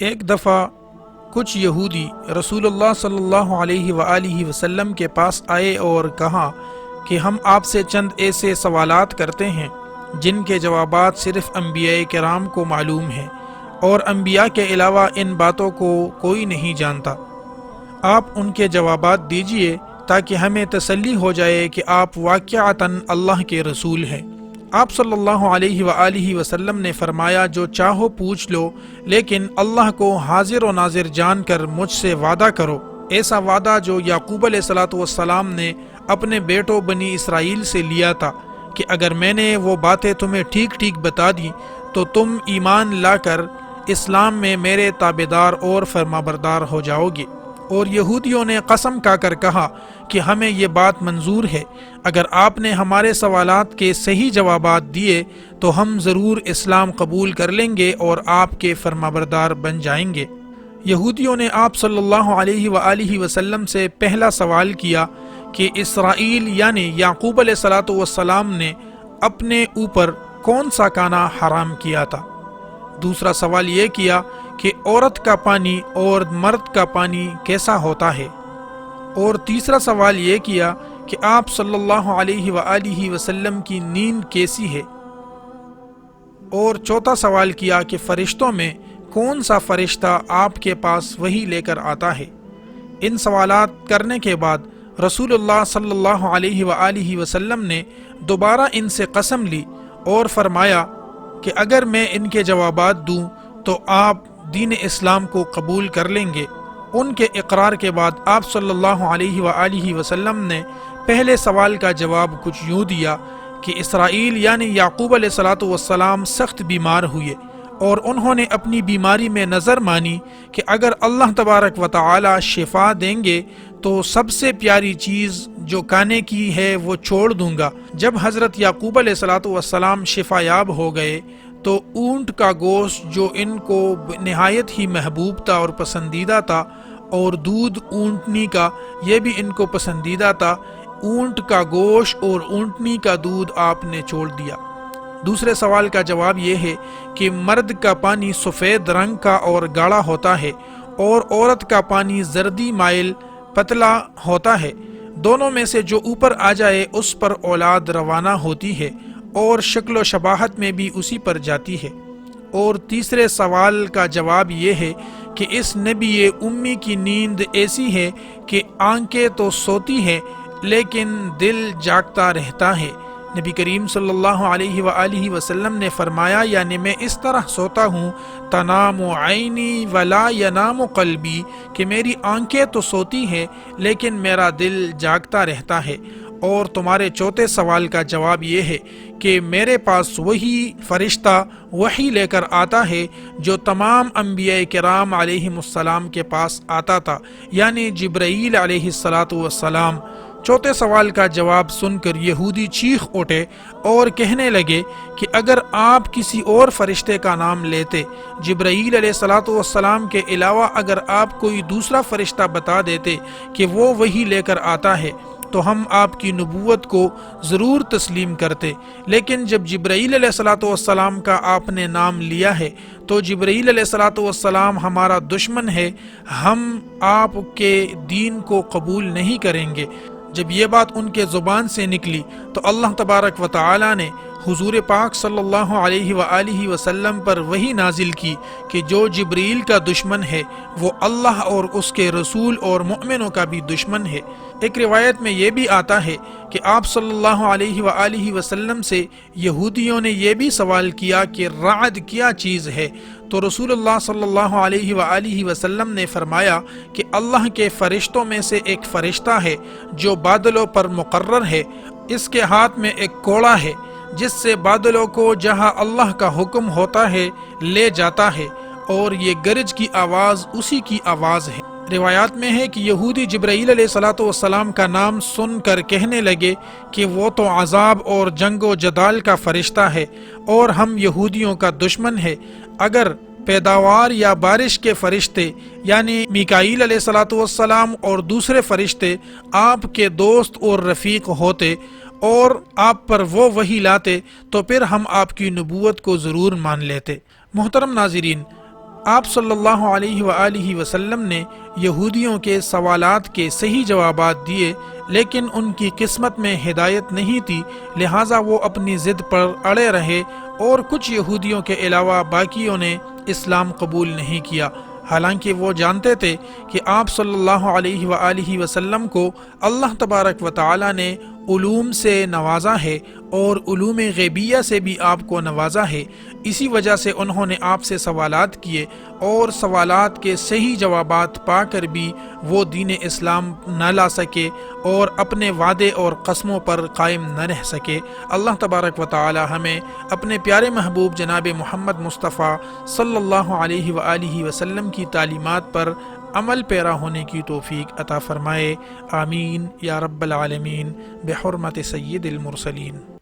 ایک دفعہ کچھ یہودی رسول اللہ صلی اللہ علیہ وآلہ وسلم کے پاس آئے اور کہا کہ ہم آپ سے چند ایسے سوالات کرتے ہیں جن کے جوابات صرف انبیاء کرام کو معلوم ہیں اور انبیاء کے علاوہ ان باتوں کو کوئی نہیں جانتا۔ آپ ان کے جوابات دیجئے تاکہ ہمیں تسلی ہو جائے کہ آپ واقعتاً اللہ کے رسول ہیں۔ آپ صلی اللہ علیہ وآلہ وسلم نے فرمایا، جو چاہو پوچھ لو، لیکن اللہ کو حاضر و ناظر جان کر مجھ سے وعدہ کرو، ایسا وعدہ جو یعقوب علیہ السلام نے اپنے بیٹوں بنی اسرائیل سے لیا تھا کہ اگر میں نے وہ باتیں تمہیں ٹھیک ٹھیک بتا دی تو تم ایمان لا کر اسلام میں میرے تابعدار اور فرمانبردار ہو جاؤ گے۔ اور یہودیوں نے قسم کھا کر کہا کہ ہمیں یہ بات منظور ہے، اگر آپ نے ہمارے سوالات کے صحیح جوابات دیے تو ہم ضرور اسلام قبول کر لیں گے اور آپ کے فرمانبردار بن جائیں گے۔ یہودیوں نے آپ صلی اللہ علیہ وآلہ وسلم سے پہلا سوال کیا کہ اسرائیل یعنی یعقوب علیہ السلام نے اپنے اوپر کون سا کھانا حرام کیا تھا۔ دوسرا سوال یہ کیا کہ عورت کا پانی اور مرد کا پانی کیسا ہوتا ہے، اور تیسرا سوال یہ کیا کہ آپ صلی اللہ علیہ وآلہ وسلم کی نیند کیسی ہے، اور چوتھا سوال کیا کہ فرشتوں میں کون سا فرشتہ آپ کے پاس وحی لے کر آتا ہے۔ ان سوالات کرنے کے بعد رسول اللہ صلی اللہ علیہ وآلہ وسلم نے دوبارہ ان سے قسم لی اور فرمایا کہ اگر میں ان کے جوابات دوں تو آپ دین اسلام کو قبول کر لیں گے۔ ان کے اقرار کے بعد آپ صلی اللہ علیہ وآلہ وسلم نے پہلے سوال کا جواب کچھ یوں دیا کہ اسرائیل یعنی یعقوب علیہ السلام سخت بیمار ہوئے اور انہوں نے اپنی بیماری میں نظر مانی کہ اگر اللہ تبارک و تعالی شفا دیں گے تو سب سے پیاری چیز جو کھانے کی ہے وہ چھوڑ دوں گا۔ جب حضرت یعقوب علیہ السلام شفا یاب ہو گئے تو اونٹ کا گوشت جو ان کو نہایت ہی محبوب تھا اور پسندیدہ تھا، اور دودھ اونٹنی کا یہ بھی ان کو پسندیدہ تھا، اونٹ کا گوشت اور اونٹنی کا دودھ آپ نے چھوڑ دیا۔ دوسرے سوال کا جواب یہ ہے کہ مرد کا پانی سفید رنگ کا اور گاڑھا ہوتا ہے اور عورت کا پانی زردی مائل پتلا ہوتا ہے، دونوں میں سے جو اوپر آ جائے اس پر اولاد روانہ ہوتی ہے اور شکل و شباہت میں بھی اسی پر جاتی ہے۔ اور تیسرے سوال کا جواب یہ ہے کہ اس نبی امی کی نیند ایسی ہے کہ آنکھیں تو سوتی ہیں لیکن دل جاگتا رہتا ہے۔ نبی کریم صلی اللہ علیہ وآلہ وسلم نے فرمایا، یعنی میں اس طرح سوتا ہوں تنام عینی ولا ینام قلبی، کہ میری آنکھیں تو سوتی ہیں لیکن میرا دل جاگتا رہتا ہے۔ اور تمہارے چوتھے سوال کا جواب یہ ہے کہ میرے پاس وہی فرشتہ وحی لے کر آتا ہے جو تمام انبیاء کرام علیہم السلام کے پاس آتا تھا، یعنی جبرائیل علیہ السلام۔ چوتھے سوال کا جواب سن کر یہودی چیخ اٹھے اور کہنے لگے کہ اگر آپ کسی اور فرشتے کا نام لیتے، جبرائیل علیہ السلام کے علاوہ اگر آپ کوئی دوسرا فرشتہ بتا دیتے کہ وہ وحی لے کر آتا ہے تو ہم آپ کی نبوت کو ضرور تسلیم کرتے، لیکن جب جبرائیل علیہ السلام کا آپ نے نام لیا ہے تو جبرائیل علیہ السلام ہمارا دشمن ہے، ہم آپ کے دین کو قبول نہیں کریں گے۔ جب یہ بات ان کے زبان سے نکلی تو اللہ تبارک و تعالی نے حضور پاک صلی اللہ علیہ وآلہ وسلم پر وحی نازل کی کہ جو جبریل کا دشمن ہے وہ اللہ اور اس کے رسول اور مؤمنوں کا بھی دشمن ہے۔ ایک روایت میں یہ بھی آتا ہے کہ آپ صلی اللہ علیہ وآلہ وسلم سے یہودیوں نے یہ بھی سوال کیا کہ رعد کیا چیز ہے، تو رسول اللہ صلی اللہ علیہ وآلہ وسلم نے فرمایا کہ اللہ کے فرشتوں میں سے ایک فرشتہ ہے جو بادلوں پر مقرر ہے، اس کے ہاتھ میں ایک کوڑا ہے جس سے بادلوں کو جہاں اللہ کا حکم ہوتا ہے لے جاتا ہے، اور یہ گرج کی آواز اسی کی آواز ہے۔ روایات میں ہے کہ یہودی جبرائیل علیہ السلام کا نام سن کر کہنے لگے کہ وہ تو عذاب اور جنگ و جدال کا فرشتہ ہے اور ہم یہودیوں کا دشمن ہے۔ اگر پیداوار یا بارش کے فرشتے یعنی میکائیل علیہ السلام اور دوسرے فرشتے آپ کے دوست اور رفیق ہوتے اور آپ پر وہ وحی لاتے تو پھر ہم آپ کی نبوت کو ضرور مان لیتے۔ محترم ناظرین، آپ صلی اللہ علیہ وآلہ وسلم نے یہودیوں کے سوالات کے صحیح جوابات دیے، لیکن ان کی قسمت میں ہدایت نہیں تھی، لہٰذا وہ اپنی ضد پر اڑے رہے اور کچھ یہودیوں کے علاوہ باقیوں نے اسلام قبول نہیں کیا، حالانکہ وہ جانتے تھے کہ آپ صلی اللہ علیہ وآلہ وسلم کو اللہ تبارک و تعالی نے علوم سے نوازا ہے اور علوم غیبیہ سے بھی آپ کو نوازا ہے۔ اسی وجہ سے انہوں نے آپ سے سوالات کیے اور سوالات کے صحیح جوابات پا کر بھی وہ دین اسلام نہ لا سکے اور اپنے وعدے اور قسموں پر قائم نہ رہ سکے۔ اللہ تبارک و تعالی ہمیں اپنے پیارے محبوب جناب محمد مصطفیٰ صلی اللہ علیہ وآلہ وسلم کی تعلیمات پر عمل پیرا ہونے کی توفیق عطا فرمائے، آمین یا رب العالمین، بحرمت سید المرسلین۔